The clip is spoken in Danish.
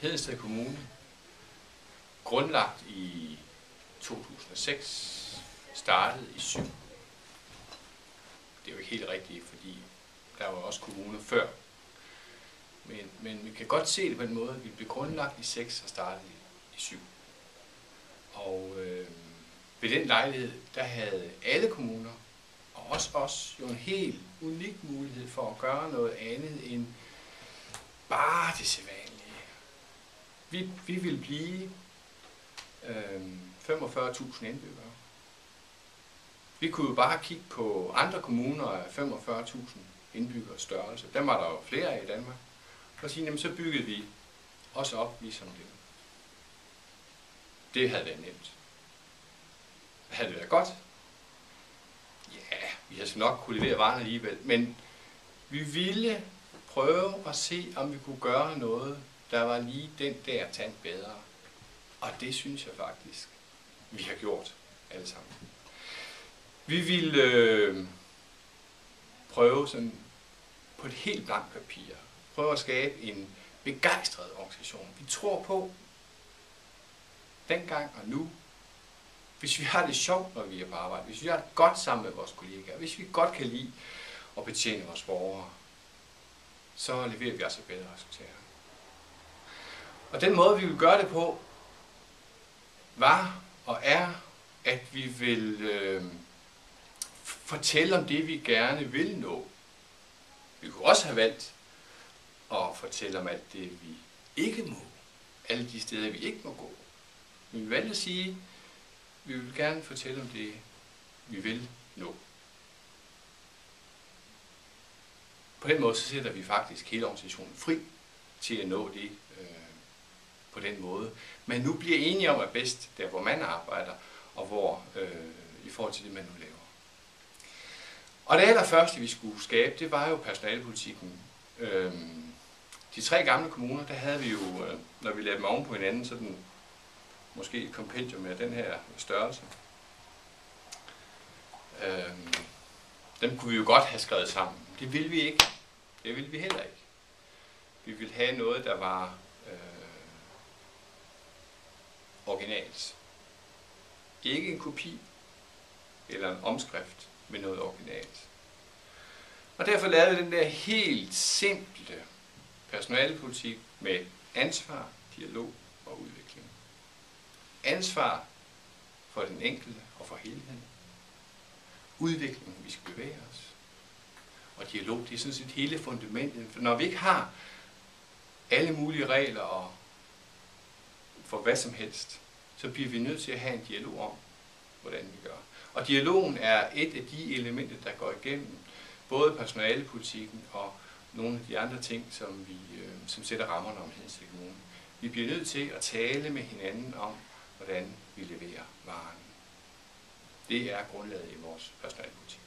Hedensted Kommune, grundlagt i 2006, startede i 7. Det er jo ikke helt rigtigt, fordi der var også kommuner før. Men vi kan godt se det på den måde, at vi blev grundlagt i 6 og startede i 7. Og ved den lejlighed, der havde alle kommuner, og også os, jo en helt unik mulighed for at gøre noget andet end bare det sædvanlige. Vi ville blive 45.000 indbyggere. Vi kunne jo bare kigge på andre kommuner af 45.000 indbyggere størrelse. Dem var der jo flere af i Danmark. Og sige, jamen, så byggede vi også op ligesom dem. Det havde været nemt. Havde det været godt? Ja, vi havde nok kunne levere varen alligevel. Men vi ville prøve at se, om vi kunne gøre noget, der var lige den der tand bedre. Og det synes jeg faktisk, vi har gjort alle sammen. Vi ville prøve sådan på et helt blankt papir, prøve at skabe en begejstret organisation. Vi tror på, dengang og nu, hvis vi har det sjovt, når vi er på arbejde, hvis vi har det godt sammen med vores kollegaer, hvis vi godt kan lide at betjene vores borgere, så leverer vi altså bedre resultater. Og den måde, vi vil gøre det på, var og er, at vi vil fortælle om det, vi gerne vil nå. Vi kunne også have valgt at fortælle om alt det, vi ikke må. Alle de steder, vi ikke må gå. Men vi valgte at sige, at vi vil gerne fortælle om det, vi vil nå. På den måde så sætter vi faktisk hele organisationen fri til at nå det på den måde. Men nu bliver enige om, at bedst der, hvor man arbejder, og hvor i forhold til det, man nu laver. Og det allerførste, vi skulle skabe, det var jo personalepolitikken. De 3 gamle kommuner, der havde vi jo, når vi lavede dem oven på hinanden, sådan måske et kompendium med den her størrelse. Dem kunne vi jo godt have skrevet sammen. Det ville vi ikke. Det ville vi heller ikke. Vi ville have noget, der var originalt. Ikke en kopi eller en omskrift, men noget originalt. Og derfor lavede vi den der helt simple personalepolitik med ansvar, dialog og udvikling. Ansvar for den enkelte og for helheden. Udvikling, vi skal bevæge os. Og dialog, det er sådan set hele fundamentet. For når vi ikke har alle mulige regler og for hvad som helst, så bliver vi nødt til at have en dialog om, hvordan vi gør. Og dialogen er et af de elementer, der går igennem både personalepolitikken og nogle af de andre ting, som sætter rammerne om Hedensted Kommune. Vi bliver nødt til at tale med hinanden om, hvordan vi leverer varen. Det er grundlaget i vores personalepolitik.